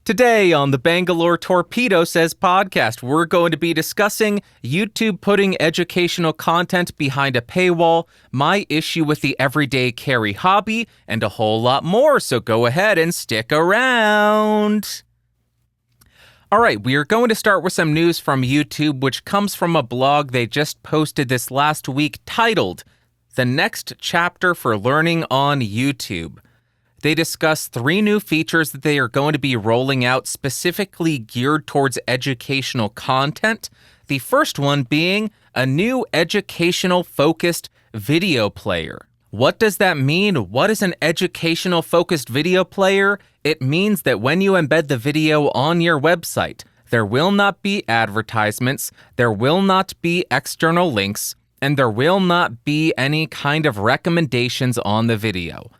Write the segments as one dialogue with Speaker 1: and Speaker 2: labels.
Speaker 1: Today on the Bangalore Torpedo Says podcast, we're going to be discussing YouTube putting educational content behind a paywall, my issue with the everyday carry hobby, and a whole lot more, so go ahead and stick around. All right, we are going to start with some news from YouTube, which comes from a blog they just posted this last week titled, The Next Chapter for Learning on YouTube. They discuss 3 new features that they are going to be rolling out specifically geared towards educational content. The first one being a new educational-focused video player. What does that mean? What is an educational-focused video player? It means that when you embed the video on your website, there will not be advertisements, there will not be external links, and there will not be any kind of recommendations on the video.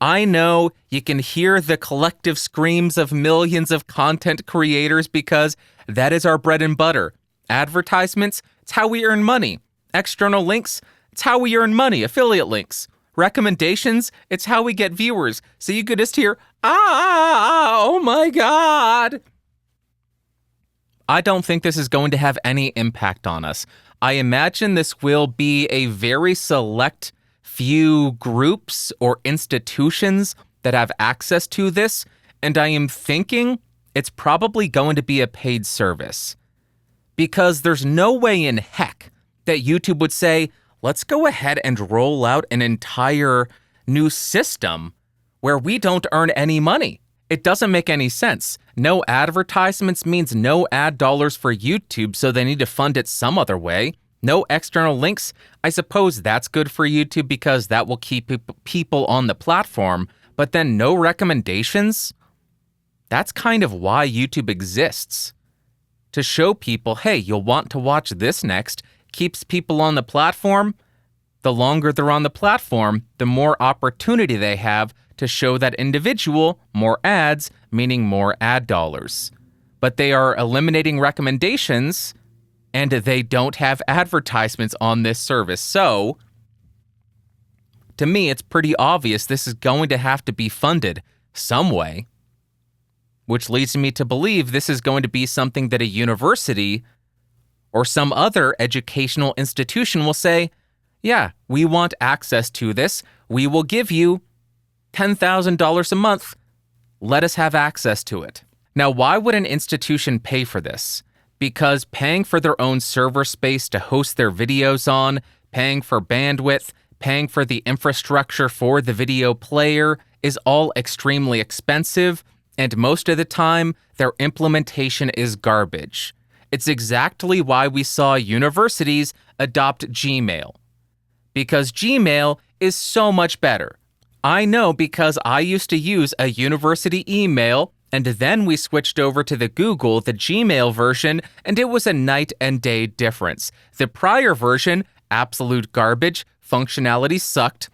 Speaker 1: I know you can hear the collective screams of millions of content creators because that is our bread and butter. Advertisements, it's how we earn money. External links, it's how we earn money. Affiliate links. Recommendations, it's how we get viewers. So you could just hear, oh my God. I don't think this is going to have any impact on us. I imagine this will be a very select few groups or institutions that have access to this, and I am thinking it's probably going to be a paid service. Because there's no way in heck that YouTube would say, let's go ahead and roll out an entire new system where we don't earn any money. It doesn't make any sense. No advertisements means no ad dollars for YouTube, so they need to fund it some other way. No external links. I suppose that's good for YouTube because that will keep people on the platform, but then no recommendations? That's kind of why YouTube exists. To show people, hey, you'll want to watch this next, keeps people on the platform. The longer they're on the platform, the more opportunity they have to show that individual more ads, meaning more ad dollars. But they are eliminating recommendations, and they don't have advertisements on this service. So, to me, it's pretty obvious this is going to have to be funded some way, which leads me to believe this is going to be something that a university or some other educational institution will say, yeah, we want access to this. We will give you $10,000 a month. Let us have access to it. Now, why would an institution pay for this? Because paying for their own server space to host their videos on, paying for bandwidth, paying for the infrastructure for the video player is all extremely expensive, and most of the time, their implementation is garbage. It's exactly why we saw universities adopt Gmail. Because Gmail is so much better. I know because I used to use a university email, and then we switched over to the Gmail version, and it was a night and day difference. The prior version, absolute garbage, functionality sucked,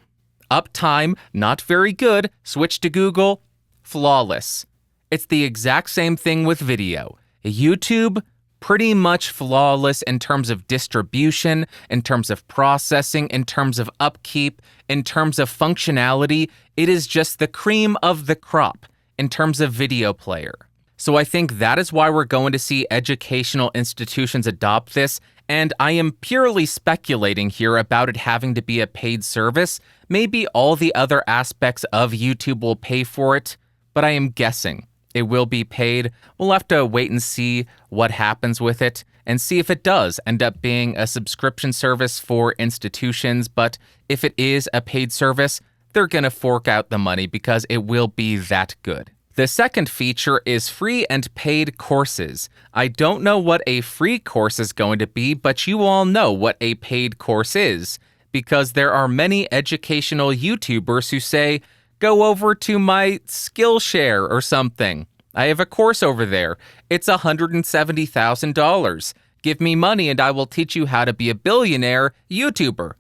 Speaker 1: uptime, not very good, switched to Google, flawless. It's the exact same thing with video. YouTube, pretty much flawless in terms of distribution, in terms of processing, in terms of upkeep, in terms of functionality. It is just the cream of the crop in terms of video player. So I think that is why we're going to see educational institutions adopt this, and I am purely speculating here about it having to be a paid service. Maybe all the other aspects of YouTube will pay for it, but I am guessing it will be paid. We'll have to wait and see what happens with it and see if it does end up being a subscription service for institutions, but if it is a paid service, they're going to fork out the money because it will be that good. The second feature is free and paid courses. I don't know what a free course is going to be, but you all know what a paid course is, because there are many educational YouTubers who say, go over to my Skillshare or something. I have a course over there. It's $170,000. Give me money and I will teach you how to be a billionaire YouTuber.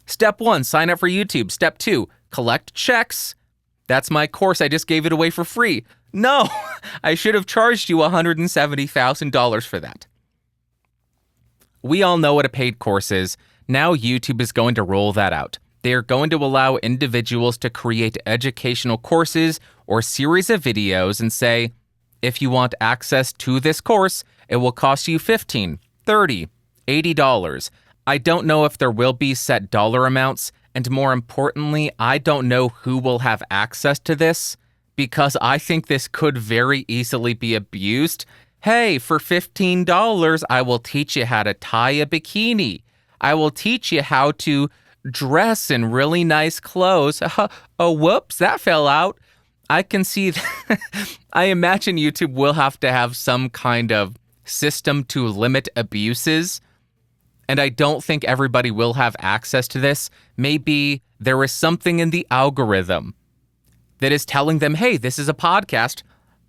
Speaker 1: Step 1, sign up for YouTube. Step 2, collect checks. That's my course. I just gave it away for free. No, I should have charged you $170,000 for that. We all know what a paid course is. Now YouTube is going to roll that out. They are going to allow individuals to create educational courses or series of videos and say, If you want access to this course, it will cost you $15, $30, $80. I don't know if there will be set dollar amounts, and more importantly, I don't know who will have access to this, because I think this could very easily be abused. Hey, for $15, I will teach you how to tie a bikini. I will teach you how to dress in really nice clothes. Oh, whoops, that fell out. I can see that. I imagine YouTube will have to have some kind of system to limit abuses, and I don't think everybody will have access to this. Maybe there is something in the algorithm that is telling them, hey, this is a podcast,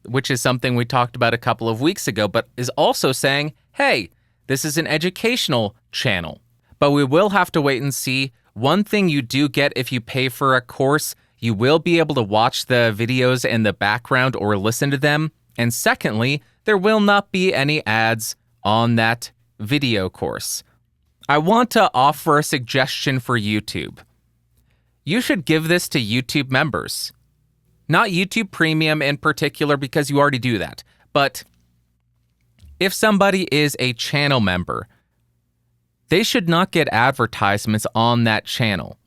Speaker 1: which is something we talked about a couple of weeks ago, but is also saying, hey, this is an educational channel. But we will have to wait and see. One thing you do get if you pay for a course, you will be able to watch the videos in the background or listen to them. And secondly, there will not be any ads on that video course. I want to offer a suggestion for YouTube. You should give this to YouTube members. Not YouTube Premium in particular, because you already do that. But if somebody is a channel member, they should not get advertisements on that channel.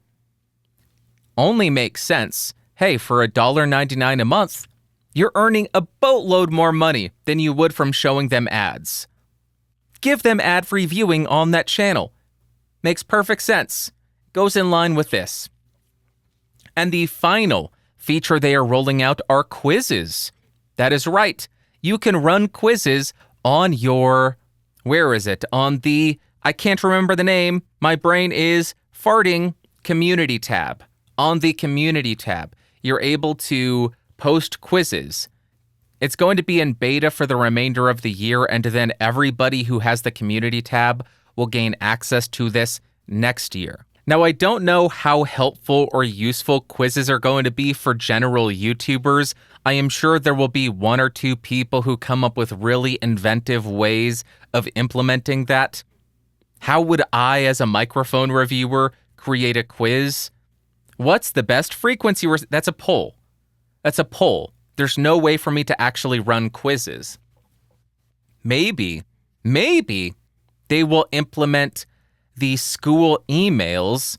Speaker 1: Only makes sense. Hey, for $1.99 a month, you're earning a boatload more money than you would from showing them ads. Give them ad-free viewing on that channel. Makes perfect sense. Goes in line with this. And the final feature they are rolling out are quizzes. That is right. You can run quizzes on your, on the, I can't remember the name, my brain is farting, community tab. On the community tab, you're able to post quizzes. It's going to be in beta for the remainder of the year, and then everybody who has the community tab will gain access to this next year. Now, I don't know how helpful or useful quizzes are going to be for general YouTubers. I am sure there will be one or two people who come up with really inventive ways of implementing that. How would I, as a microphone reviewer, create a quiz? What's the best frequency? That's a poll. That's a poll. There's no way for me to actually run quizzes. Maybe they will implement the school emails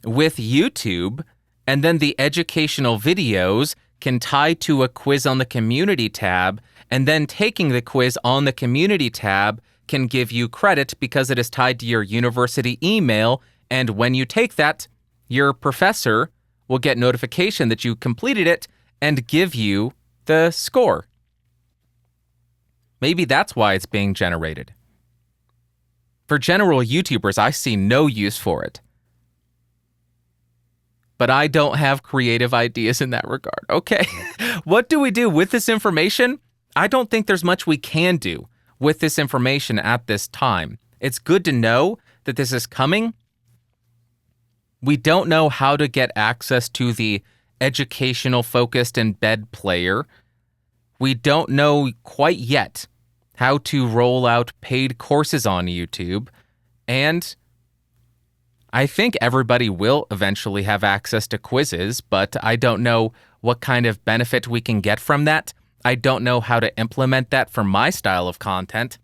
Speaker 1: with YouTube, and then the educational videos can tie to a quiz on the community tab, and then taking the quiz on the community tab can give you credit because it is tied to your university email, and when you take that, your professor will get notification that you completed it and give you the score. Maybe that's why it's being generated. For general YouTubers, I see no use for it. But I don't have creative ideas in that regard. Okay, what do we do with this information? I don't think there's much we can do with this information at this time. It's good to know that this is coming. We don't know how to get access to the educational-focused embed player. We don't know quite yet how to roll out paid courses on YouTube, and I think everybody will eventually have access to quizzes, but I don't know what kind of benefit we can get from that. I don't know how to implement that for my style of content.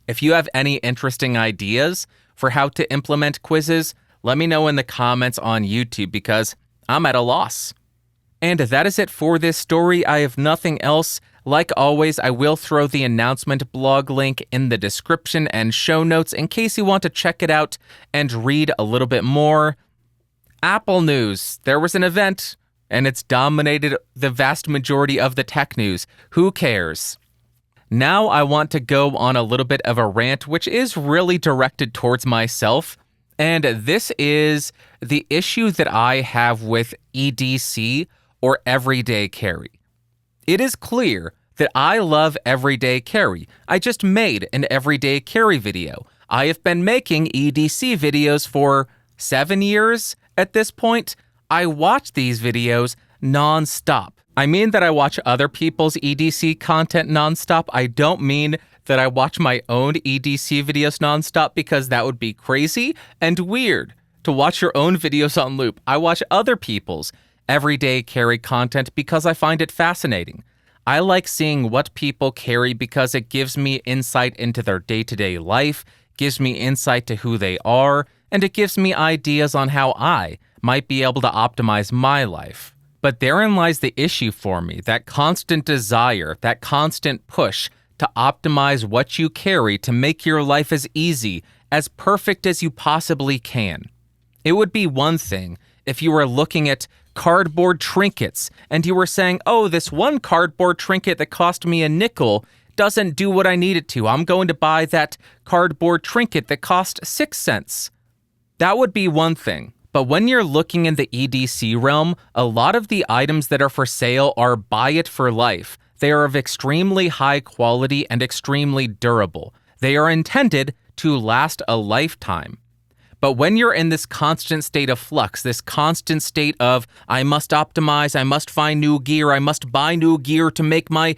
Speaker 1: If you have any interesting ideas for how to implement quizzes, let me know in the comments on YouTube, because I'm at a loss. And that is it for this story. I have nothing else. Like always, I will throw the announcement blog link in the description and show notes in case you want to check it out and read a little bit more. Apple news. There was an event, and it's dominated the vast majority of the tech news. Who cares? Now I want to go on a little bit of a rant, which is really directed towards myself. And this is the issue that I have with EDC, or everyday carry. It is clear that I love everyday carry. I just made an everyday carry video. I have been making EDC videos for 7 years at this point. I watch these videos non-stop. I mean that I watch other people's EDC content non-stop. I don't mean that I watch my own EDC videos non-stop, because that would be crazy and weird to watch your own videos on loop. I watch other people's everyday carry content because I find it fascinating. I like seeing what people carry because it gives me insight into their day-to-day life, gives me insight to who they are, and it gives me ideas on how I might be able to optimize my life. But therein lies the issue for me, that constant desire, that constant push to optimize what you carry to make your life as easy, as perfect as you possibly can. It would be one thing if you were looking at cardboard trinkets and you were saying, oh, this one cardboard trinket that cost me a nickel doesn't do what I need it to. I'm going to buy that cardboard trinket that cost 6 cents. That would be one thing. But when you're looking in the EDC realm, a lot of the items that are for sale are buy it for life. They are of extremely high quality and extremely durable. They are intended to last a lifetime. But when you're in this constant state of flux, this constant state of, I must optimize, I must find new gear, I must buy new gear to make my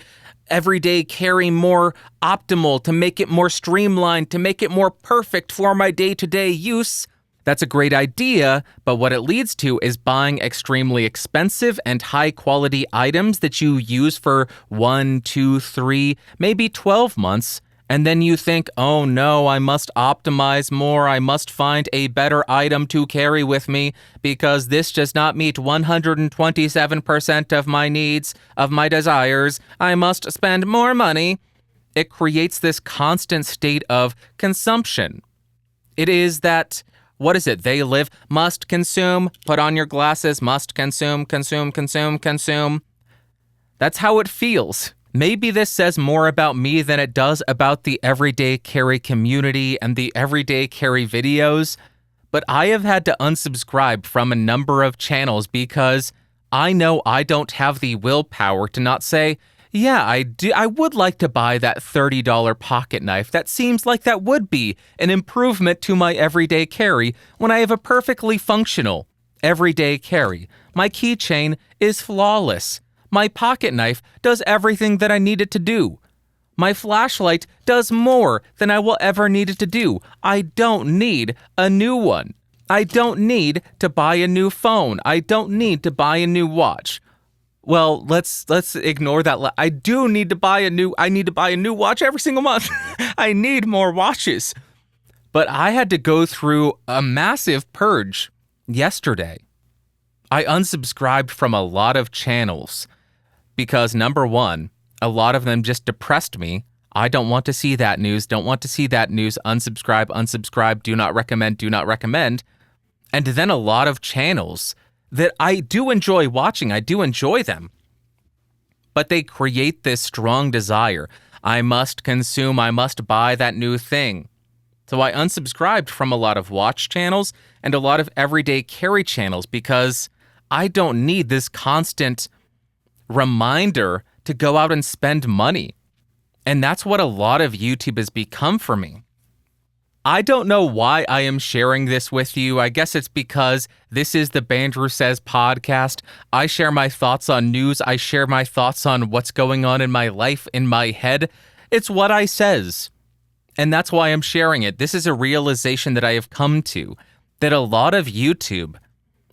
Speaker 1: everyday carry more optimal, to make it more streamlined, to make it more perfect for my day-to-day use, that's a great idea, but what it leads to is buying extremely expensive and high-quality items that you use for 1, 2, 3, maybe 12 months, and then you think, oh no, I must optimize more, I must find a better item to carry with me because this does not meet 127% of my needs, of my desires, I must spend more money. It creates this constant state of consumption. It is that, what is it? They live, must consume, put on your glasses, must consume, consume, consume, consume. That's how it feels. Maybe this says more about me than it does about the everyday carry community and the everyday carry videos, but I have had to unsubscribe from a number of channels because I know I don't have the willpower to not say, yeah, I would like to buy that $30 pocket knife. That seems like that would be an improvement to my everyday carry when I have a perfectly functional everyday carry. My keychain is flawless. My pocket knife does everything that I need it to do. My flashlight does more than I will ever need it to do. I don't need a new one. I don't need to buy a new phone. I don't need to buy a new watch. Well, let's ignore that. I need to buy a new watch every single month. I need more watches. But I had to go through a massive purge yesterday. I unsubscribed from a lot of channels because, number one, a lot of them just depressed me. I don't want to see that news, unsubscribe, unsubscribe, do not recommend. And then a lot of channels that I do enjoy watching, I do enjoy them. But they create this strong desire. I must consume, I must buy that new thing. So I unsubscribed from a lot of watch channels and a lot of everyday carry channels because I don't need this constant reminder to go out and spend money. And that's what a lot of YouTube has become for me. I don't know why I am sharing this with you. I guess it's because this is the Bandrew Says podcast. I share my thoughts on news. I share my thoughts on what's going on in my life, in my head. It's what I says. And that's why I'm sharing it. This is a realization that I have come to, that a lot of YouTube,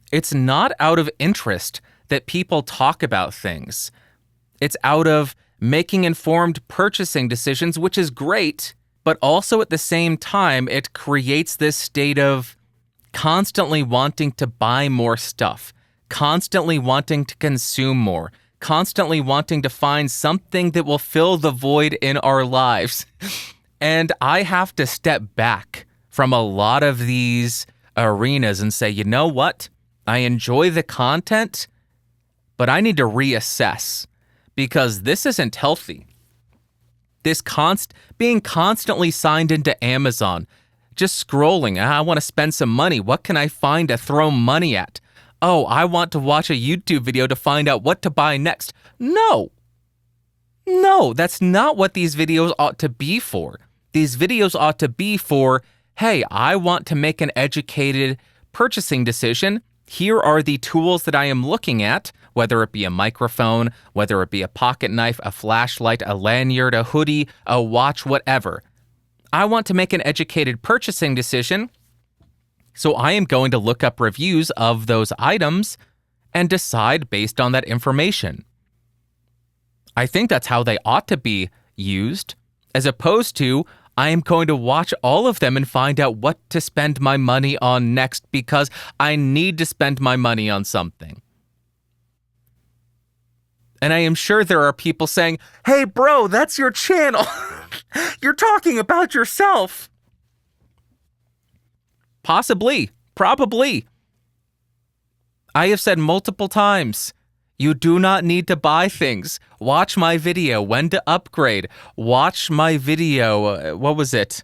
Speaker 1: it's not out of interest that people talk about things. It's out of making informed purchasing decisions, which is great, but also at the same time, it creates this state of constantly wanting to buy more stuff, constantly wanting to consume more, constantly wanting to find something that will fill the void in our lives. And I have to step back from a lot of these arenas and say, you know what? I enjoy the content, but I need to reassess because this isn't healthy. This being constantly signed into Amazon, just scrolling, I want to spend some money. What can I find to throw money at? Oh, I want to watch a YouTube video to find out what to buy next. No, that's not what these videos ought to be for. These videos ought to be for, hey, I want to make an educated purchasing decision. Here are the tools that I am looking at, whether it be a microphone, whether it be a pocket knife, a flashlight, a lanyard, a hoodie, a watch, whatever. I want to make an educated purchasing decision, so I am going to look up reviews of those items and decide based on that information. I think that's how they ought to be used, as opposed to I am going to watch all of them and find out what to spend my money on next because I need to spend my money on something. And I am sure there are people saying, hey, bro, that's your channel. You're talking about yourself. Possibly. Probably. I have said multiple times, you do not need to buy things. Watch my video, when to upgrade. Watch my video, what was it?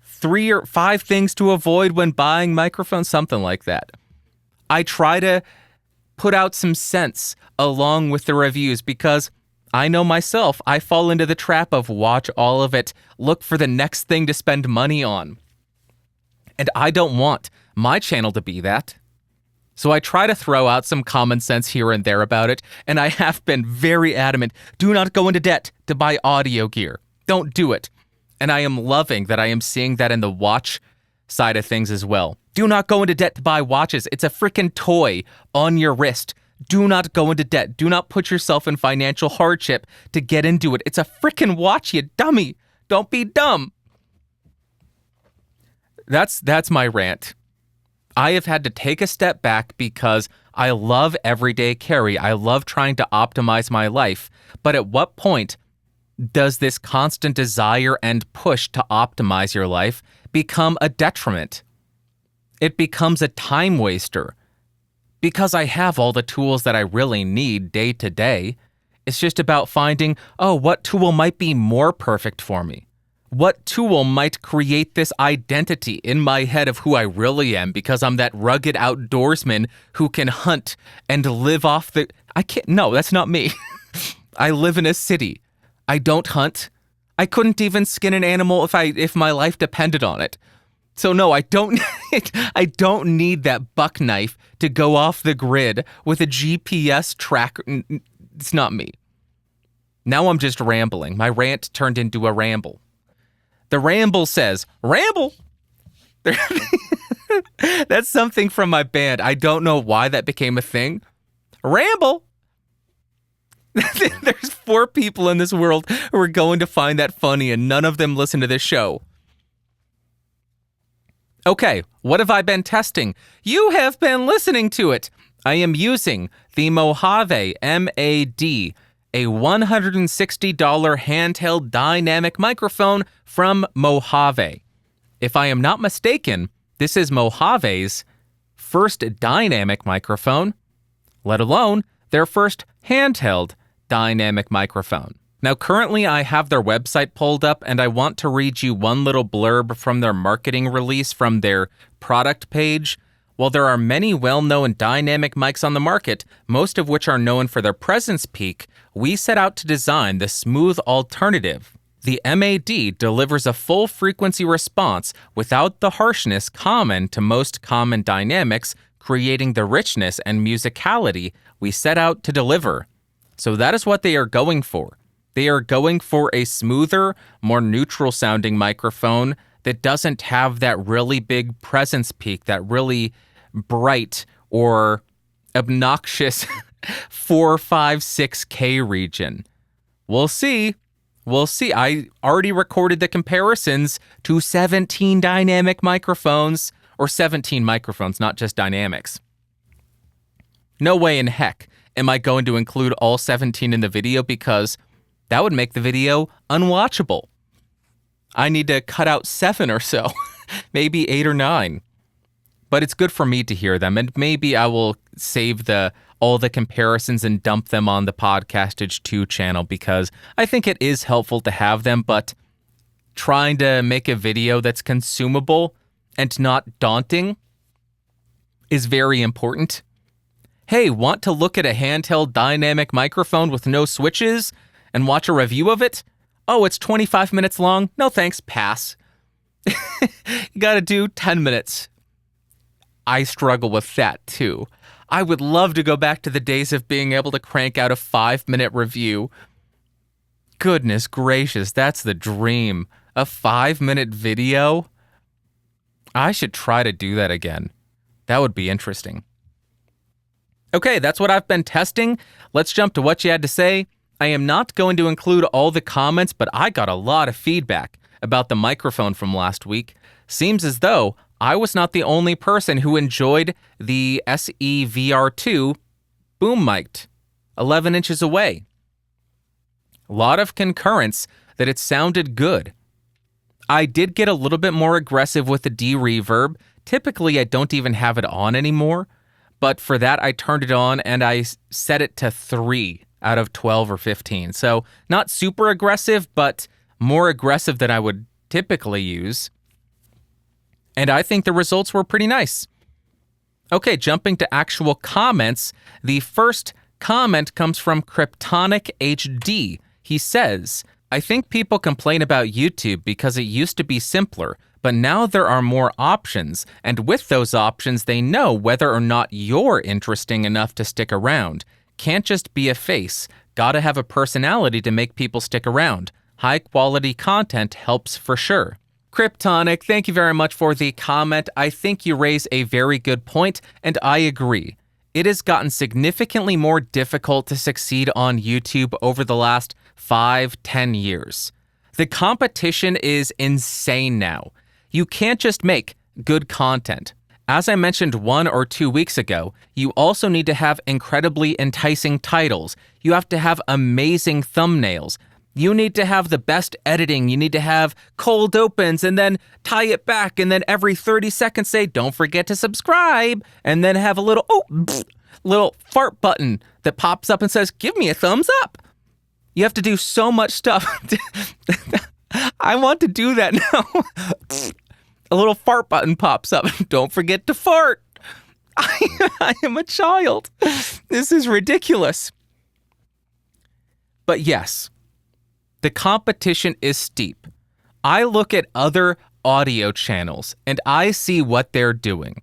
Speaker 1: 3 or 5 things to avoid when buying microphones, something like that. I try to put out some sense along with the reviews because I know myself, I fall into the trap of watch all of it, look for the next thing to spend money on. And I don't want my channel to be that. So I try to throw out some common sense here and there about it, and I have been very adamant, do not go into debt to buy audio gear. Don't do it. And I am loving that I am seeing that in the watch side of things as well. Do not go into debt to buy watches. It's a freaking toy on your wrist. Do not go into debt. Do not put yourself in financial hardship to get into it. It's a freaking watch, you dummy. Don't be dumb. That's my rant. I have had to take a step back because I love everyday carry. I love trying to optimize my life. But at what point does this constant desire and push to optimize your life become a detriment? It becomes a time waster. Because I have all the tools that I really need day to day, it's just about finding, what tool might be more perfect for me? What tool might create this identity in my head of who I really am because I'm that rugged outdoorsman who can hunt and live off the... No, that's not me. I live in a city. I don't hunt. I couldn't even skin an animal if my life depended on it. So no, I don't need that buck knife to go off the grid with a GPS tracker. It's not me. Now I'm just rambling. My rant turned into a ramble. The ramble says, ramble! That's something from my band. I don't know why that became a thing. Ramble! There's 4 people in this world who are going to find that funny and none of them listen to this show. Okay, what have I been testing? You have been listening to it. I am using the Mojave MA-D, a $160 handheld dynamic microphone from Mojave. If I am not mistaken, this is Mojave's first dynamic microphone, let alone their first handheld dynamic microphone. Now, currently I have their website pulled up and I want to read you one little blurb from their marketing release from their product page. While there are many well-known dynamic mics on the market, most of which are known for their presence peak, we set out to design the smooth alternative. The MA-D delivers a full frequency response without the harshness common to most common dynamics, creating the richness and musicality we set out to deliver. So that is what they are going for. They are going for a smoother, more neutral-sounding microphone that doesn't have that really big presence peak, that really bright or obnoxious 4, 5, 6K region. We'll see. We'll see. I already recorded the comparisons to 17 dynamic microphones, or 17 microphones, not just dynamics. No way in heck am I going to include all 17 in the video because that would make the video unwatchable. I need to cut out 7 or so, maybe 8 or 9. But it's good for me to hear them, and maybe I will save all the comparisons and dump them on the Podcastage 2 channel because I think it is helpful to have them, but trying to make a video that's consumable and not daunting is very important. Hey, want to look at a handheld dynamic microphone with no switches and watch a review of it? Oh, it's 25 minutes long? No thanks, pass. You gotta do 10 minutes. I struggle with that too. I would love to go back to the days of being able to crank out a 5-minute review. Goodness gracious, that's the dream. A 5-minute video? I should try to do that again. That would be interesting. Okay, that's what I've been testing. Let's jump to what you had to say. I am not going to include all the comments, but I got a lot of feedback about the microphone from last week. Seems as though I was not the only person who enjoyed the SE-VR2 boom mic'd 11 inches away. A lot of concurrence that it sounded good. I did get a little bit more aggressive with the de-reverb. Typically, I don't even have it on anymore, but for that, I turned it on and I set it to 3 out of 12 or 15. So not super aggressive, but more aggressive than I would typically use. And I think the results were pretty nice. Okay, jumping to actual comments. The first comment comes from Kryptonic HD. He says, I think people complain about YouTube because it used to be simpler, but now there are more options, and with those options, they know whether or not you're interesting enough to stick around. Can't just be a face. Gotta have a personality to make people stick around. High-quality content helps for sure. Kryptonic, thank you very much for the comment. I think you raise a very good point, and I agree. It has gotten significantly more difficult to succeed on YouTube over the last 5-10 years. The competition is insane now. You can't just make good content. As I mentioned 1 or 2 weeks ago, you also need to have incredibly enticing titles. You have to have amazing thumbnails. You need to have the best editing. You need to have cold opens and then tie it back and then every 30 seconds say, don't forget to subscribe, and then have a little fart button that pops up and says, give me a thumbs up. You have to do so much stuff. I want to do that now. A little fart button pops up. Don't forget to fart. I am a child. This is ridiculous. But yes, the competition is steep. I look at other audio channels and I see what they're doing.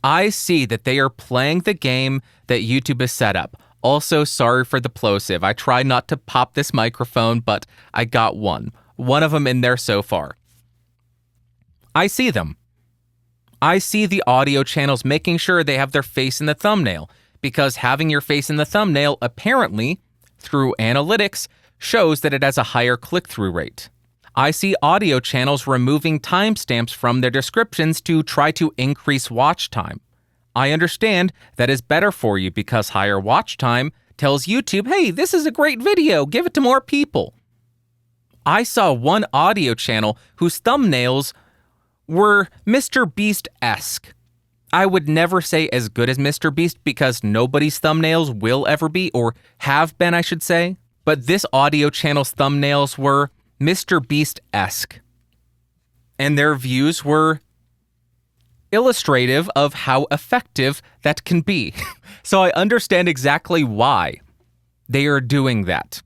Speaker 1: I see that they are playing the game that YouTube has set up. Also, sorry for the plosive. I try not to pop this microphone, but I got one. One of them in there so far. I see them. I see the audio channels making sure they have their face in the thumbnail, because having your face in the thumbnail apparently, through analytics, shows that it has a higher click-through rate. I see audio channels removing timestamps from their descriptions to try to increase watch time. I understand that is better for you because higher watch time tells YouTube, hey, this is a great video, give it to more people. I saw one audio channel whose thumbnails were Mr. Beast-esque. I would never say as good as Mr. Beast because nobody's thumbnails will ever be, or have been, I should say. But this audio channel's thumbnails were Mr. Beast-esque. And their views were illustrative of how effective that can be. So I understand exactly why they are doing that.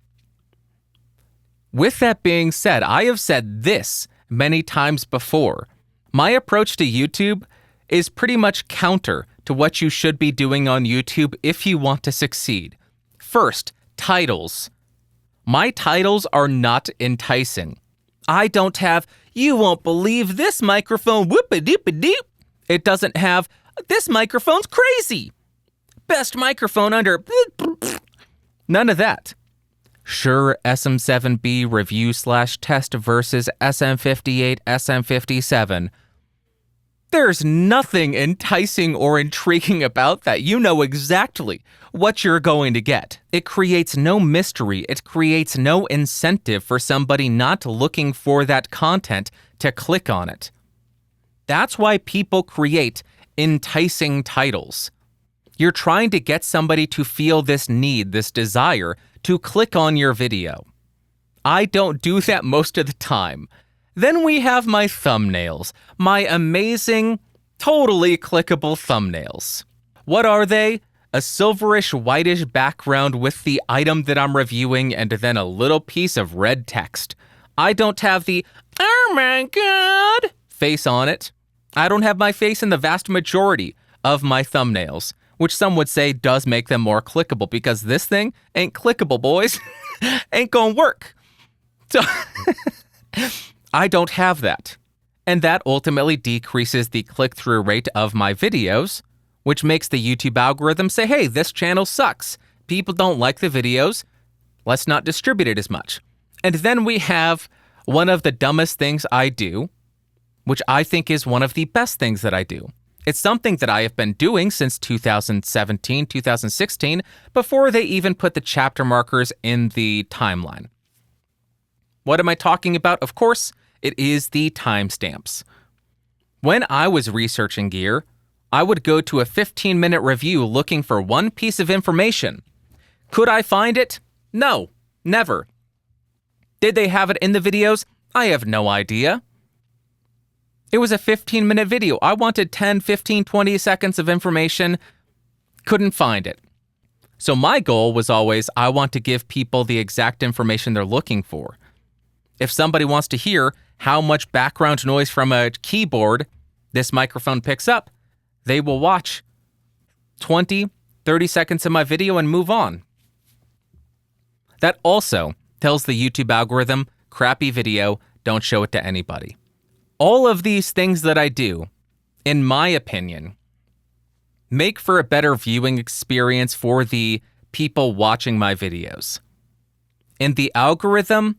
Speaker 1: With that being said, I have said this many times before. My approach to YouTube is pretty much counter to what you should be doing on YouTube if you want to succeed. First, titles. My titles are not enticing. I don't have, you won't believe this microphone, whoop-a-doop-a-doop. It doesn't have, this microphone's crazy. Best microphone under, none of that. Shure SM7B review/test versus SM58, SM57. There's nothing enticing or intriguing about that. You know exactly what you're going to get. It creates no mystery. It creates no incentive for somebody not looking for that content to click on it. That's why people create enticing titles. You're trying to get somebody to feel this need, this desire, to click on your video. I don't do that most of the time. Then we have my thumbnails, my amazing, totally clickable thumbnails. What are they? A silverish whitish background with the item that I'm reviewing and then a little piece of red text. I don't have the, oh my god, face on it. I don't have my face in the vast majority of my thumbnails, which some would say does make them more clickable because this thing ain't clickable, boys. Ain't gonna work. So I don't have that. And that ultimately decreases the click-through rate of my videos, which makes the YouTube algorithm say, hey, this channel sucks. People don't like the videos. Let's not distribute it as much. And then we have one of the dumbest things I do, which I think is one of the best things that I do. It's something that I have been doing since 2017, 2016, before they even put the chapter markers in the timeline. What am I talking about? Of course, it is the timestamps. When I was researching gear, I would go to a 15-minute review looking for one piece of information. Could I find it? No, never. Did they have it in the videos? I have no idea. It was a 15-minute video. I wanted 10, 15, 20 seconds of information. Couldn't find it. So my goal was always, I want to give people the exact information they're looking for. If somebody wants to hear how much background noise from a keyboard this microphone picks up, they will watch 20, 30 seconds of my video and move on. That also tells the YouTube algorithm, crappy video, don't show it to anybody. All of these things that I do, in my opinion, make for a better viewing experience for the people watching my videos. In the algorithm,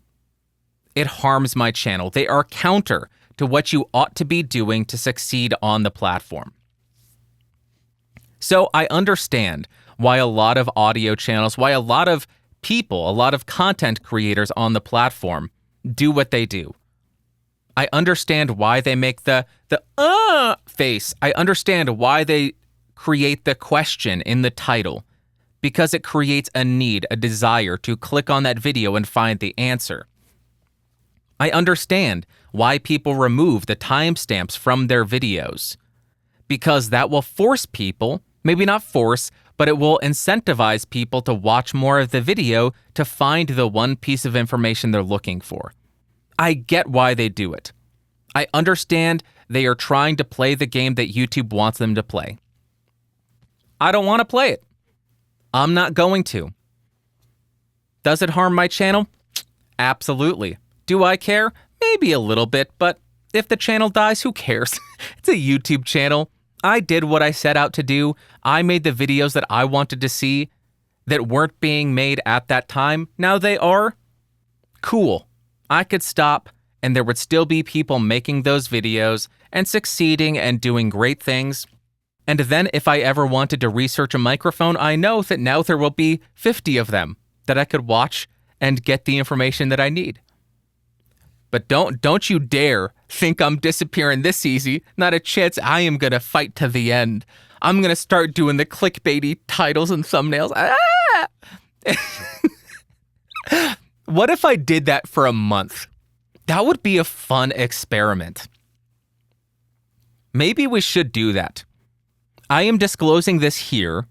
Speaker 1: it harms my channel. They are counter to what you ought to be doing to succeed on the platform. So I understand why a lot of audio channels, why a lot of people, a lot of content creators on the platform do what they do. I understand why they make the face. I understand why they create the question in the title, because it creates a need, a desire to click on that video and find the answer. I understand why people remove the timestamps from their videos, because that will force people, maybe not force, but it will incentivize people to watch more of the video to find the one piece of information they're looking for. I get why they do it. I understand they are trying to play the game that YouTube wants them to play. I don't want to play it. I'm not going to. Does it harm my channel? Absolutely. Do I care? Maybe a little bit, but if the channel dies, who cares? It's a YouTube channel. I did what I set out to do. I made the videos that I wanted to see that weren't being made at that time. Now they are. Cool. I could stop, and there would still be people making those videos and succeeding and doing great things. And then if I ever wanted to research a microphone, I know that now there will be 50 of them that I could watch and get the information that I need. But don't you dare think I'm disappearing this easy. Not a chance. I am going to fight to the end. I'm going to start doing the clickbaity titles and thumbnails. What if I did that for a month? That would be a fun experiment. Maybe we should do that. I am disclosing this here,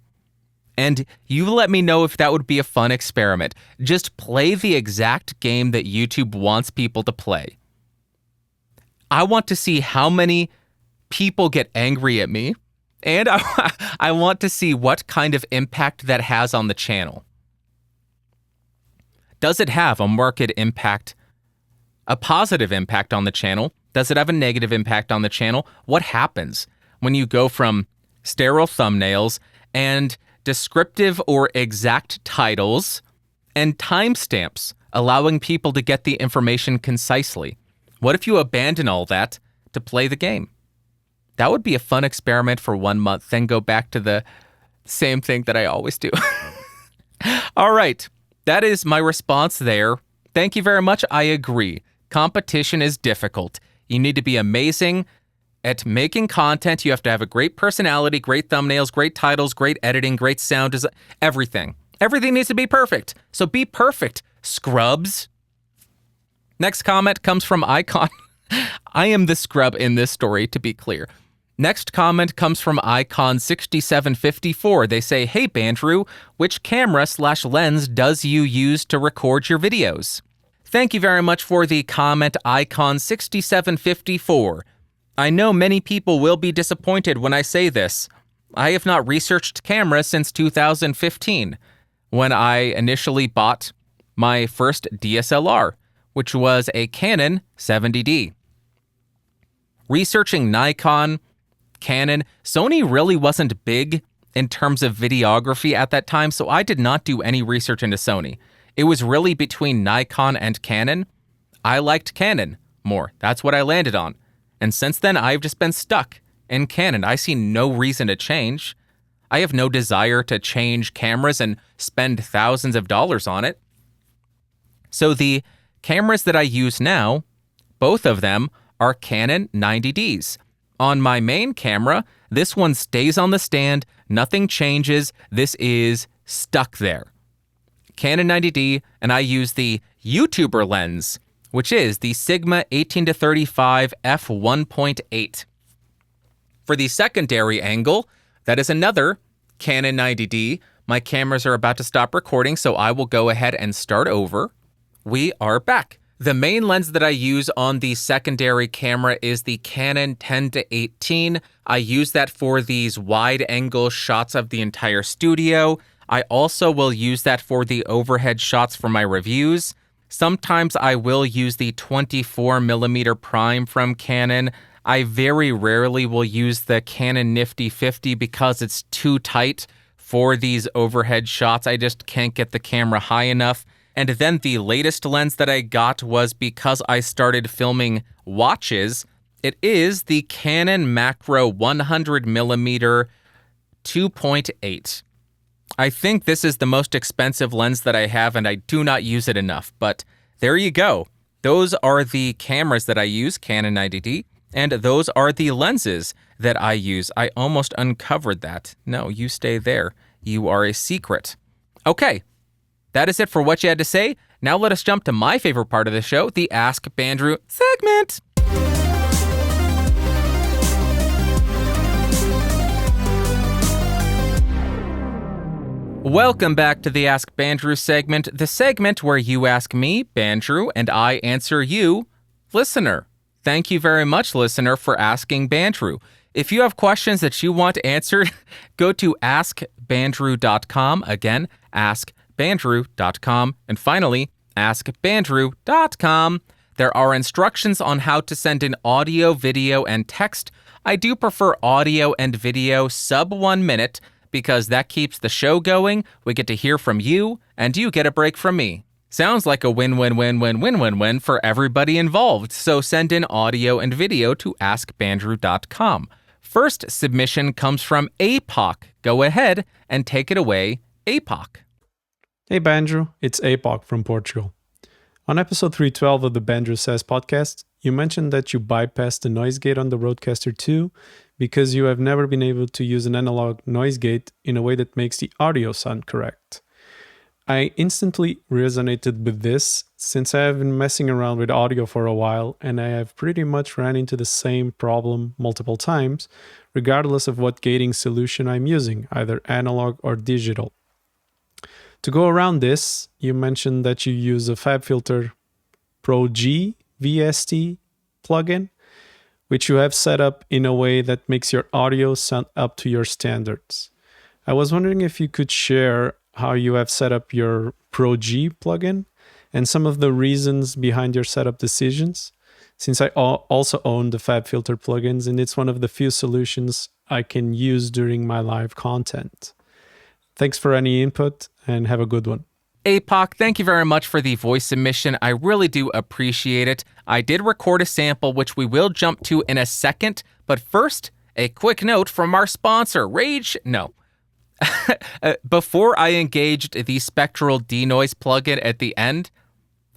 Speaker 1: and you let me know if that would be a fun experiment. Just play the exact game that YouTube wants people to play. I want to see how many people get angry at me, and I want to see what kind of impact that has on the channel. Does it have a market impact, a positive impact on the channel? Does it have a negative impact on the channel? What happens when you go from sterile thumbnails and descriptive or exact titles and timestamps, allowing people to get the information concisely? What if you abandon all that to play the game? That would be a fun experiment for 1 month, then go back to the same thing that I always do. All right. That is my response there. Thank you very much. I agree. Competition is difficult. You need to be amazing at making content. You have to have a great personality, great thumbnails, great titles, great editing, great sound, everything. Everything needs to be perfect. So be perfect, scrubs. Next comment comes from Icon. I am the scrub in this story, to be clear. Next comment comes from Icon6754. They say, "Hey, Bandrew, which camera/lens does you use to record your videos?" Thank you very much for the comment, Icon6754. I know many people will be disappointed when I say this. I have not researched cameras since 2015, when I initially bought my first DSLR, which was a Canon 70D. Researching Nikon, Canon, Sony really wasn't big in terms of videography at that time, so I did not do any research into Sony. It was really between Nikon and Canon. I liked Canon more. That's what I landed on. And since then, I've just been stuck in Canon. I see no reason to change. I have no desire to change cameras and spend thousands of dollars on it. So the cameras that I use now, both of them are Canon 90Ds. On my main camera, this one stays on the stand, nothing changes, this is stuck there. Canon 90D, and I use the YouTuber lens, which is the Sigma 18-35 f1.8. For the secondary angle, that is another Canon 90D. My cameras are about to stop recording, so I will go ahead and start over. We are back. The main lens that I use on the secondary camera is the Canon 10-18. I use that for these wide-angle shots of the entire studio. I also will use that for the overhead shots for my reviews. Sometimes I will use the 24mm prime from Canon. I very rarely will use the Canon Nifty 50 because it's too tight for these overhead shots. I just can't get the camera high enough. And then the latest lens that I got was because I started filming watches. It is the Canon Macro 100mm 2.8. I think this is the most expensive lens that I have, and I do not use it enough. But there you go. Those are the cameras that I use, Canon 90D, and those are the lenses that I use. I almost uncovered that. No, you stay there. You are a secret. Okay. That is it for what you had to say. Now let us jump to my favorite part of the show, the Ask Bandrew segment. Welcome back to the Ask Bandrew segment, the segment where you ask me, Bandrew, and I answer you, listener. Thank you very much, listener, for asking Bandrew. If you have questions that you want answered, go to askbandrew.com. Again, askbandrew.com. And finally, askbandrew.com. There are instructions on how to send in audio, video, and text. I do prefer audio and video sub 1 minute because that keeps the show going. We get to hear from you, and you get a break from me. Sounds like a win-win-win-win-win-win-win for everybody involved. So send in audio and video to askbandrew.com. First submission comes from APOC. Go ahead and take it away, APOC.
Speaker 2: Hey Bandrew, it's APOC from Portugal. On episode 312 of the Bandrew Says podcast, you mentioned that you bypassed the noise gate on the Rodecaster 2 because you have never been able to use an analog noise gate in a way that makes the audio sound correct. I instantly resonated with this since I have been messing around with audio for a while and I have pretty much ran into the same problem multiple times, regardless of what gating solution I'm using, either analog or digital. To go around this, you mentioned that you use a FabFilter Pro G VST plugin, which you have set up in a way that makes your audio sound up to your standards. I was wondering if you could share how you have set up your Pro G plugin and some of the reasons behind your setup decisions, since I also own the FabFilter plugins and it's one of the few solutions I can use during my live content. Thanks for any input and have a good one.
Speaker 1: APOC, thank you very much for the voice submission. I really do appreciate it. I did record a sample, which we will jump to in a second. But first, a quick note from our sponsor, Rage. No. Before I engaged the Spectral Denoise plugin at the end,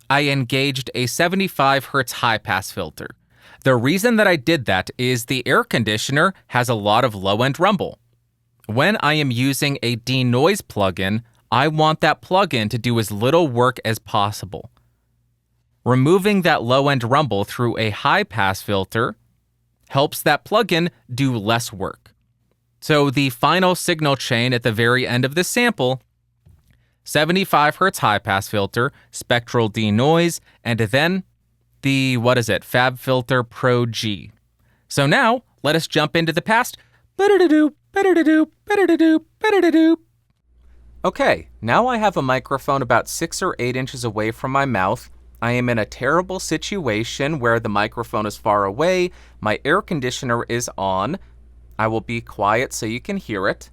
Speaker 1: I engaged a 75 Hz high-pass filter. The reason that I did that is the air conditioner has a lot of low-end rumble. When I am using a denoise plugin, I want that plugin to do as little work as possible. Removing that low-end rumble through a high-pass filter helps that plugin do less work. So the final signal chain at the very end of the sample, 75 Hz high-pass filter, spectral denoise, and then the, FabFilter Pro G. So now, let us jump into the past. Okay, now I have a microphone about 6 or 8 inches away from my mouth. I am in a terrible situation where the microphone is far away, my air conditioner is on. I will be quiet so you can hear it.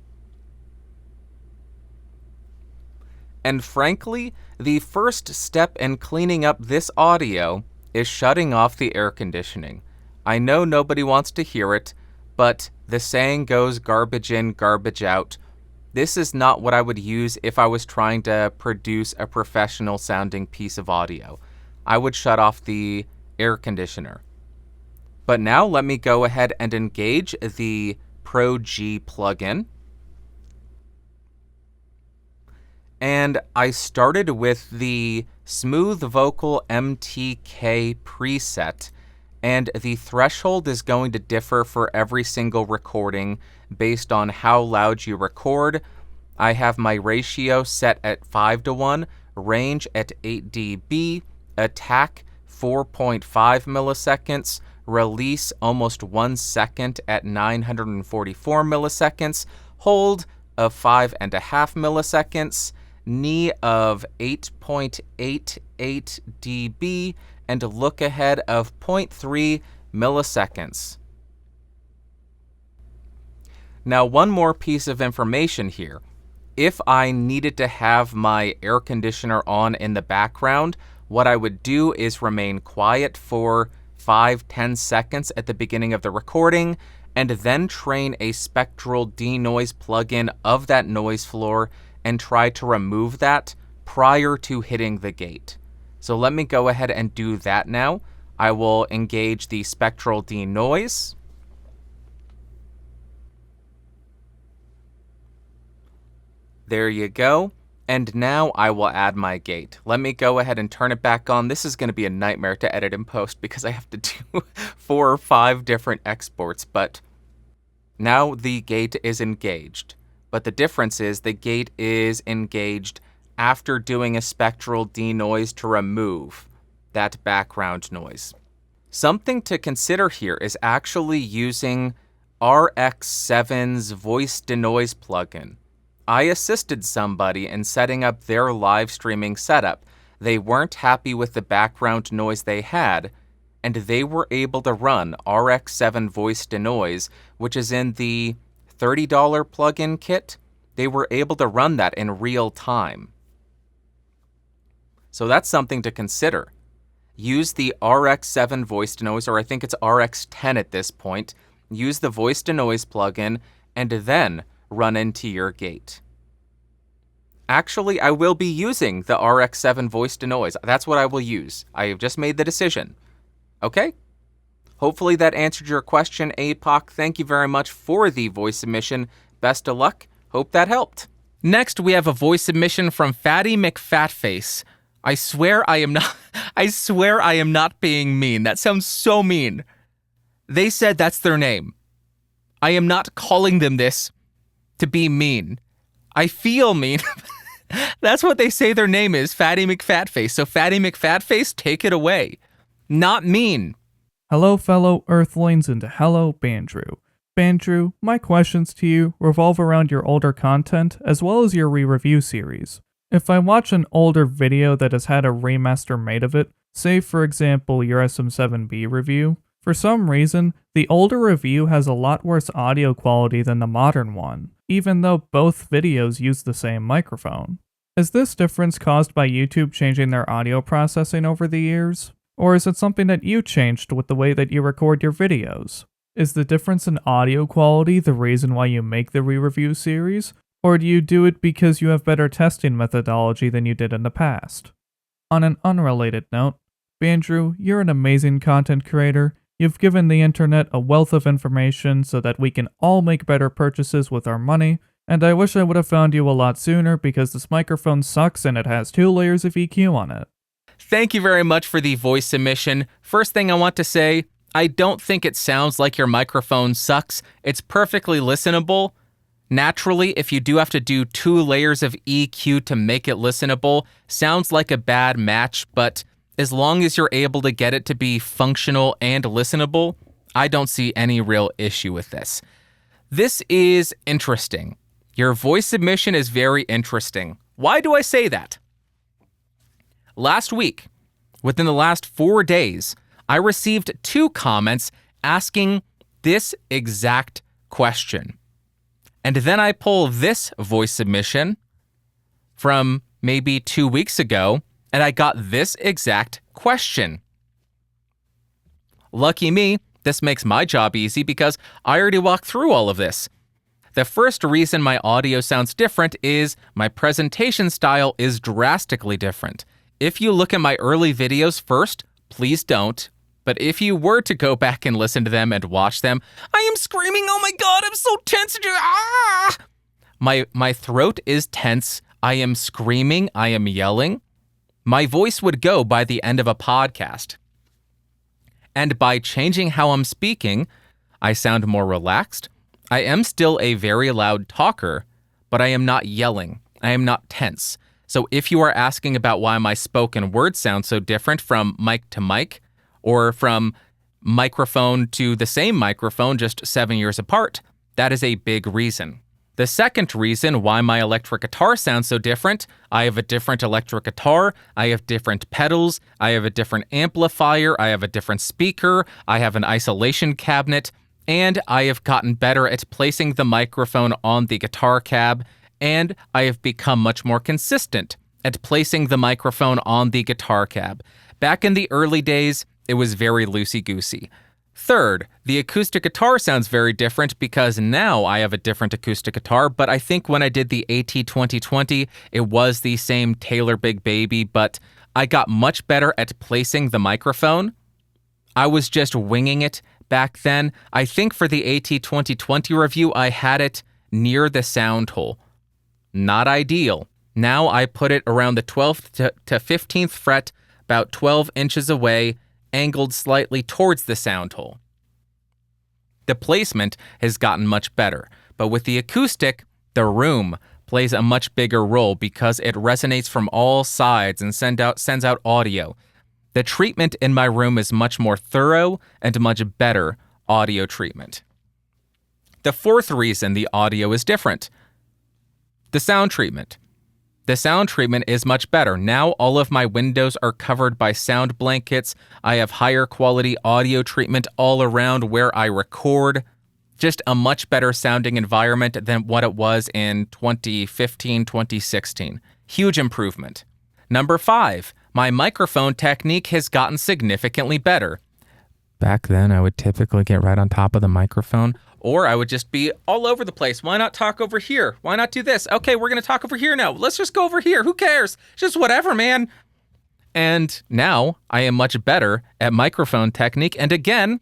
Speaker 1: And frankly, the first step in cleaning up this audio is shutting off the air conditioning. I know nobody wants to hear it, but the saying goes garbage in, garbage out. This is not what I would use if I was trying to produce a professional sounding piece of audio. I would shut off the air conditioner. But now let me go ahead and engage the Pro G plugin. And I started with the Smooth Vocal MTK preset, and the threshold is going to differ for every single recording based on how loud you record. I have my ratio set at 5:1, range at 8 dB, attack 4.5 milliseconds, release almost 1 second at 944 milliseconds, hold of 5.5 milliseconds, knee of 8.88 dB, and look ahead of 0.3 milliseconds. Now, one more piece of information here. If I needed to have my air conditioner on in the background, what I would do is remain quiet for 5-10 seconds at the beginning of the recording, and then train a spectral denoise plugin of that noise floor and try to remove that prior to hitting the gate. So let me go ahead and do that now. I will engage the spectral denoise. There you go. And now I will add my gate. Let me go ahead and turn it back on. This is going to be a nightmare to edit in post because I have to do 4 or 5 different exports. But now the gate is engaged. But the difference is the gate is engaged after doing a spectral denoise to remove that background noise. Something to consider here is actually using RX7's voice denoise plugin. I assisted somebody in setting up their live streaming setup. They weren't happy with the background noise they had, and they were able to run RX7 voice denoise, which is in the $30 plugin kit. They were able to run that in real time. So that's something to consider. Use the RX7 voice denoise, or I think it's RX10 at this point. Use the voice denoise plugin, and then run into your gate. Actually, I will be using the RX7 voice denoise. That's what I will use. I have just made the decision. Okay? Hopefully that answered your question, APOC. Thank you very much for the voice submission. Best of luck. Hope that helped. Next, we have a voice submission from Fatty McFatface. I swear I am not being mean. That sounds so mean. They said that's their name. I am not calling them this to be mean. I feel mean. That's what they say their name is, Fatty McFatface. So Fatty McFatface, take it away. Not mean.
Speaker 3: Hello, fellow Earthlings, and hello, Bandrew. Bandrew, my questions to you revolve around your older content as well as your re-review series. If I watch an older video that has had a remaster made of it, say for example your SM7B review, for some reason, the older review has a lot worse audio quality than the modern one, even though both videos use the same microphone. Is this difference caused by YouTube changing their audio processing over the years? Or is it something that you changed with the way that you record your videos? Is the difference in audio quality the reason why you make the re-review series? Or do you do it because you have better testing methodology than you did in the past? On an unrelated note, Bandrew, you're an amazing content creator. You've given the internet a wealth of information so that we can all make better purchases with our money, and I wish I would have found you a lot sooner because this microphone sucks and it has 2 layers of EQ on it.
Speaker 1: Thank you very much for the voice submission. First thing I want to say, I don't think it sounds like your microphone sucks. It's perfectly listenable. Naturally, if you do have to do 2 layers of EQ to make it listenable, sounds like a bad match, but as long as you're able to get it to be functional and listenable, I don't see any real issue with this. This is interesting. Your voice submission is very interesting. Why do I say that? Last week, within the last 4 days, I received 2 comments asking this exact question. And then I pull this voice submission from maybe 2 weeks ago, and I got this exact question. Lucky me, this makes my job easy because I already walked through all of this. The first reason my audio sounds different is my presentation style is drastically different. If you look at my early videos first, please don't. But if you were to go back and listen to them and watch them, I am screaming, oh my God, I'm so tense. Ah! My throat is tense. I am screaming. I am yelling. My voice would go by the end of a podcast. And by changing how I'm speaking, I sound more relaxed. I am still a very loud talker, but I am not yelling. I am not tense. So if you are asking about why my spoken words sound so different from mic to mic, or from microphone to the same microphone just 7 years apart, that is a big reason. The second reason why my electric guitar sounds so different, I have a different electric guitar, I have different pedals, I have a different amplifier, I have a different speaker, I have an isolation cabinet, and I have gotten better at placing the microphone on the guitar cab, and I have become much more consistent at placing the microphone on the guitar cab. Back in the early days, it was very loosey-goosey. Third, the acoustic guitar sounds very different because now I have a different acoustic guitar, but I think when I did the AT2020, it was the same Taylor Big Baby, but I got much better at placing the microphone. I was just winging it back then. I think for the AT2020 review, I had it near the sound hole. Not ideal. Now I put it around the 12th to 15th fret, about 12 inches away, angled slightly towards the sound hole. The placement has gotten much better, but with the acoustic, the room plays a much bigger role because it resonates from all sides and sends out audio. The treatment in my room is much more thorough and much better audio treatment. The fourth reason the audio is different, the sound treatment. The sound treatment is much better. Now all of my windows are covered by sound blankets. I have higher quality audio treatment all around where I record. Just a much better sounding environment than what it was in 2015, 2016. Huge improvement. Number 5, my microphone technique has gotten significantly better. Back then, I would typically get right on top of the microphone, or I would just be all over the place. Why not talk over here? Why not do this? Okay, we're going to talk over here now. Let's just go over here. Who cares? Just whatever, man. And now I am much better at microphone technique, and again,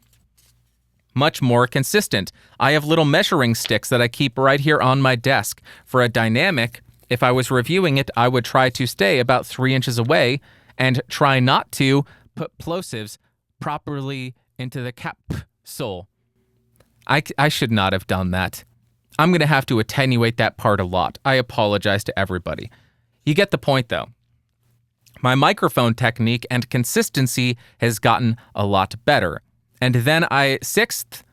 Speaker 1: much more consistent. I have little measuring sticks that I keep right here on my desk. For a dynamic, if I was reviewing it, I would try to stay about 3 inches away and try not to put plosives properly into the capsule. I should not have done that. I'm going to have to attenuate that part a lot. I apologize to everybody. You get the point, though. My microphone technique and consistency has gotten a lot better. And then sixth,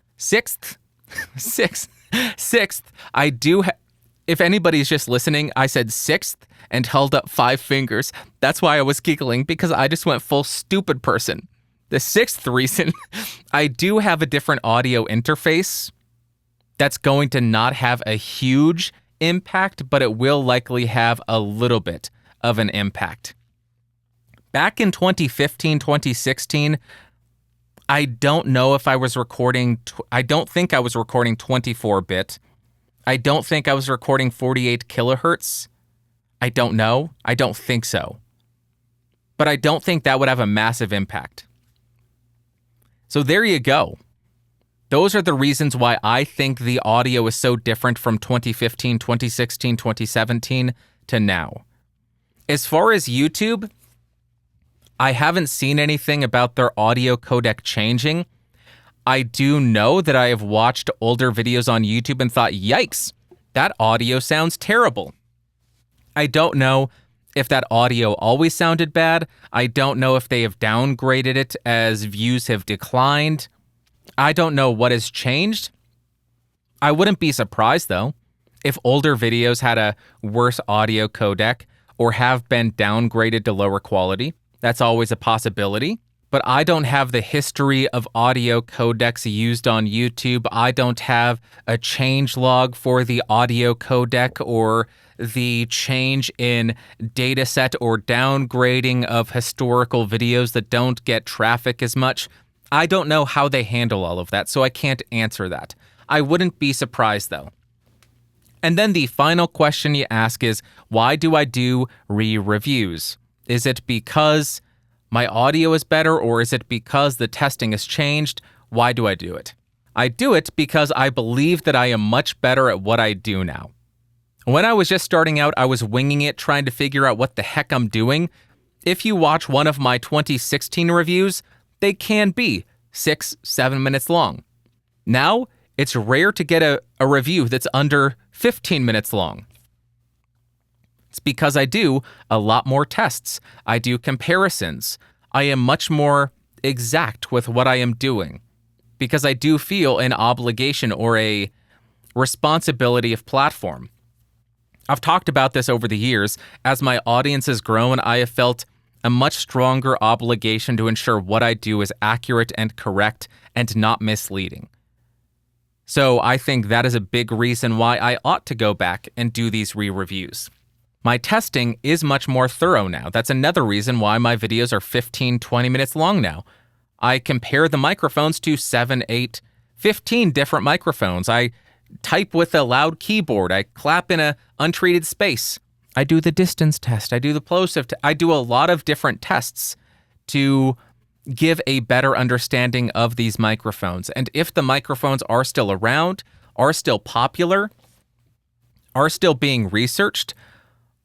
Speaker 1: I do if anybody's just listening, I said 6th and held up 5 fingers. That's why I was giggling, because I just went full stupid person. The 6th reason, I do have a different audio interface that's going to not have a huge impact, but it will likely have a little bit of an impact. Back in 2015, 2016, I don't know if I was recording, I don't think I was recording 24-bit. I don't think I was recording 48 kilohertz. I don't know. I don't think so. But I don't think that would have a massive impact. So there you go. Those are the reasons why I think the audio is so different from 2015, 2016, 2017 to now. As far as YouTube, I haven't seen anything about their audio codec changing. I do know that I have watched older videos on YouTube and thought, yikes, that audio sounds terrible. I don't know if that audio always sounded bad. I don't know if they have downgraded it as views have declined. I don't know what has changed. I wouldn't be surprised, though, if older videos had a worse audio codec or have been downgraded to lower quality. That's always a possibility. But I don't have the history of audio codecs used on YouTube. I don't have a change log for the audio codec or the change in data set or downgrading of historical videos that don't get traffic as much. I don't know how they handle all of that, so I can't answer that. I wouldn't be surprised, though. And then the final question you ask is, why do I do re-reviews? Is it because my audio is better, or is it because the testing has changed? Why do I do it? I do it because I believe that I am much better at what I do now. When I was just starting out, I was winging it, trying to figure out what the heck I'm doing. If you watch one of my 2016 reviews, they can be 6-7 minutes long. Now, it's rare to get a review that's under 15 minutes long. It's because I do a lot more tests. I do comparisons. I am much more exact with what I am doing because I do feel an obligation or a responsibility of platform. I've talked about this over the years. As my audience has grown, I have felt a much stronger obligation to ensure what I do is accurate and correct and not misleading. So I think that is a big reason why I ought to go back and do these re-reviews. My testing is much more thorough now. That's another reason why my videos are 15-20 minutes long now. I compare the microphones to 7, 8, 15 different microphones. I type with a loud keyboard. I clap in an untreated space. I do the distance test. I do the plosive test. I do a lot of different tests to give a better understanding of these microphones. And if the microphones are still around, are still popular, are still being researched,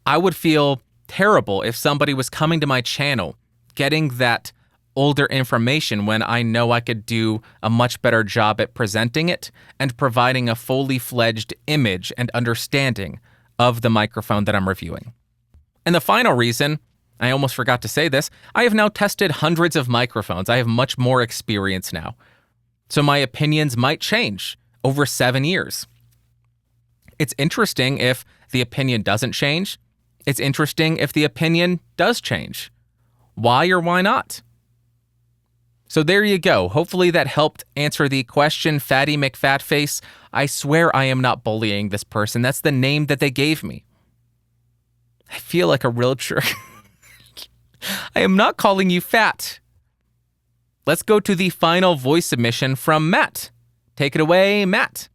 Speaker 1: I would feel terrible if somebody was coming to my channel, getting that older information when I know I could do a much better job at presenting it and providing a fully fledged image and understanding of the microphone that I'm reviewing. And the final reason, I almost forgot to say this, I have now tested hundreds of microphones. I have much more experience now. So my opinions might change over 7 years. It's interesting if the opinion doesn't change. It's interesting if the opinion does change. Why or why not? So there you go. Hopefully that helped answer the question, Fatty McFatface. I swear I am not bullying this person. That's the name that they gave me. I feel like a real jerk. I am not calling you fat. Let's go to the final voice submission from Matt. Take it away, Matt.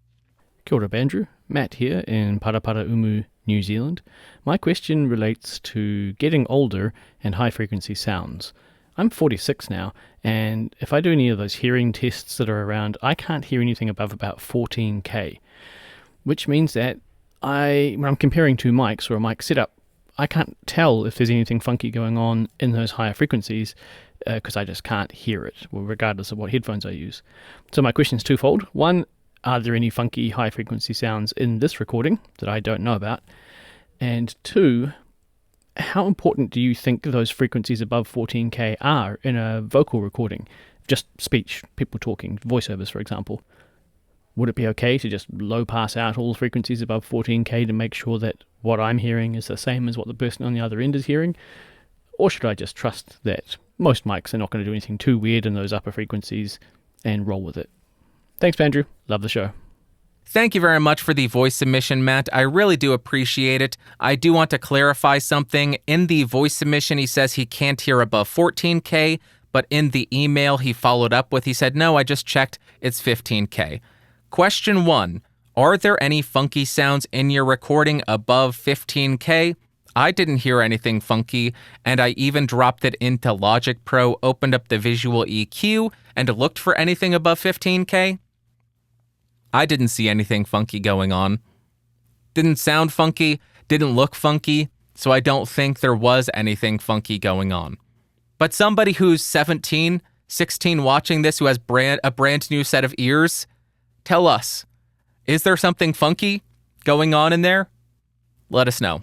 Speaker 4: Kia ora, Bandrew. Matt here in Paraparaumu, New Zealand. My question relates to getting older and high-frequency sounds. I'm 46 now, and if I do any of those hearing tests that are around, I can't hear anything above about 14K, which means that when I'm comparing two mics or a mic setup, I can't tell if there's anything funky going on in those higher frequencies because I just can't hear it, regardless of what headphones I use. So my question is twofold. One, are there any funky high-frequency sounds in this recording that I don't know about? And two, how important do you think those frequencies above 14K are in a vocal recording? Just speech, people talking, voiceovers, for example. Would it be okay to just low pass out all frequencies above 14K to make sure that what I'm hearing is the same as what the person on the other end is hearing? Or should I just trust that most mics are not going to do anything too weird in those upper frequencies and roll with it? Thanks, Bandrew. Love the show.
Speaker 1: Thank you very much for the voice submission, Matt. I really do appreciate it. I do want to clarify something. In the voice submission, he says he can't hear above 14K, but in the email he followed up with, he said, no, I just checked, it's 15K. Question 1, are there any funky sounds in your recording above 15K? I didn't hear anything funky, and I even dropped it into Logic Pro, opened up the visual EQ, and looked for anything above 15K. I didn't see anything funky going on. Didn't sound funky, didn't look funky, so I don't think there was anything funky going on. But somebody who's 17, 16 watching this who has a brand new set of ears, tell us, is there something funky going on in there? Let us know.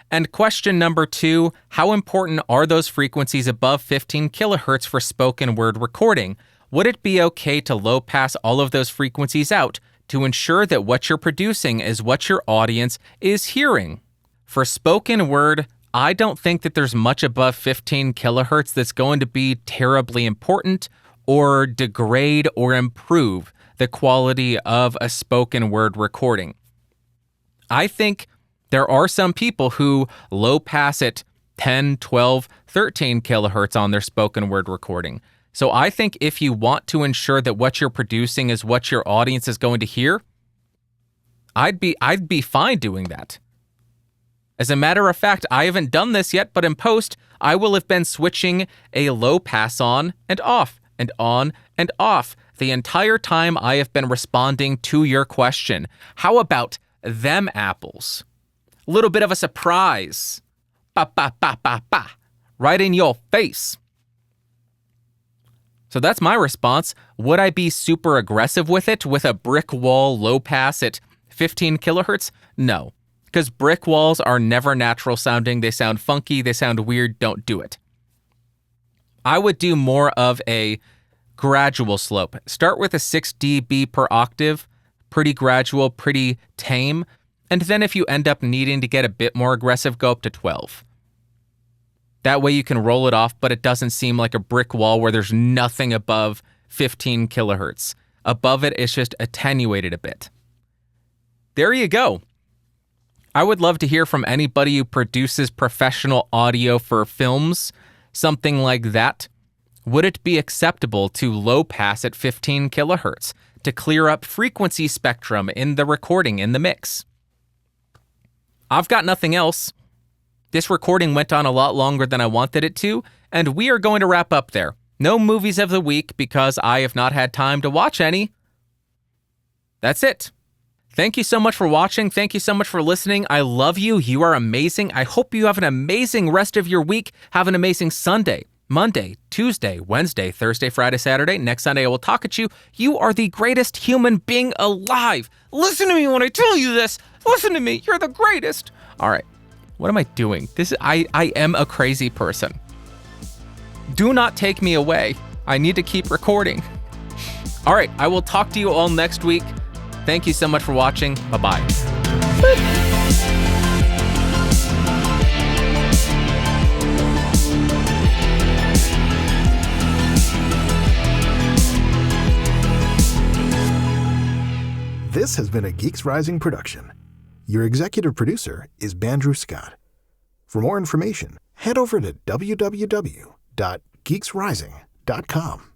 Speaker 1: And question number 2, how important are those frequencies above 15 kilohertz for spoken word recording? Would it be okay to low pass all of those frequencies out to ensure that what you're producing is what your audience is hearing? For spoken word, I don't think that there's much above 15 kilohertz that's going to be terribly important or degrade or improve the quality of a spoken word recording. I think There are some people who low pass at 10, 12, 13 kilohertz on their spoken word recording. So I think if you want to ensure that what you're producing is what your audience is going to hear, I'd be fine doing that. As a matter of fact, I haven't done this yet, but in post, I will have been switching a low pass on and off and on and off the entire time I have been responding to your question. How about them apples? A little bit of a surprise. Ba, ba, ba, ba, ba. Right in your face. So that's my response. Would I be super aggressive with it with a brick wall low pass at 15 kilohertz? No, because brick walls are never natural sounding. They sound funky. They sound weird. Don't do it. I would do more of a gradual slope. Start with a 6 dB per octave, pretty gradual, pretty tame. And then if you end up needing to get a bit more aggressive, go up to 12. That way you can roll it off, but it doesn't seem like a brick wall where there's nothing above 15 kilohertz. Above it, it's just attenuated a bit. There you go. I would love to hear from anybody who produces professional audio for films, something like that. Would it be acceptable to low pass at 15 kilohertz to clear up frequency spectrum in the recording, in the mix? I've got nothing else. This recording went on a lot longer than I wanted it to, and we are going to wrap up there. No movies of the week because I have not had time to watch any. That's it. Thank you so much for watching. Thank you so much for listening. I love you. You are amazing. I hope you have an amazing rest of your week. Have an amazing Sunday, Monday, Tuesday, Wednesday, Thursday, Friday, Saturday. Next Sunday, I will talk at you. You are the greatest human being alive. Listen to me when I tell you this. Listen to me. You're the greatest. All right. What am I doing? I am a crazy person. Do not take me away. I need to keep recording. All right. I will talk to you all next week. Thank you so much for watching. Bye-bye.
Speaker 5: This has been a Geeks Rising production. Your executive producer is Bandrew Scott. For more information, head over to www.geeksrising.com.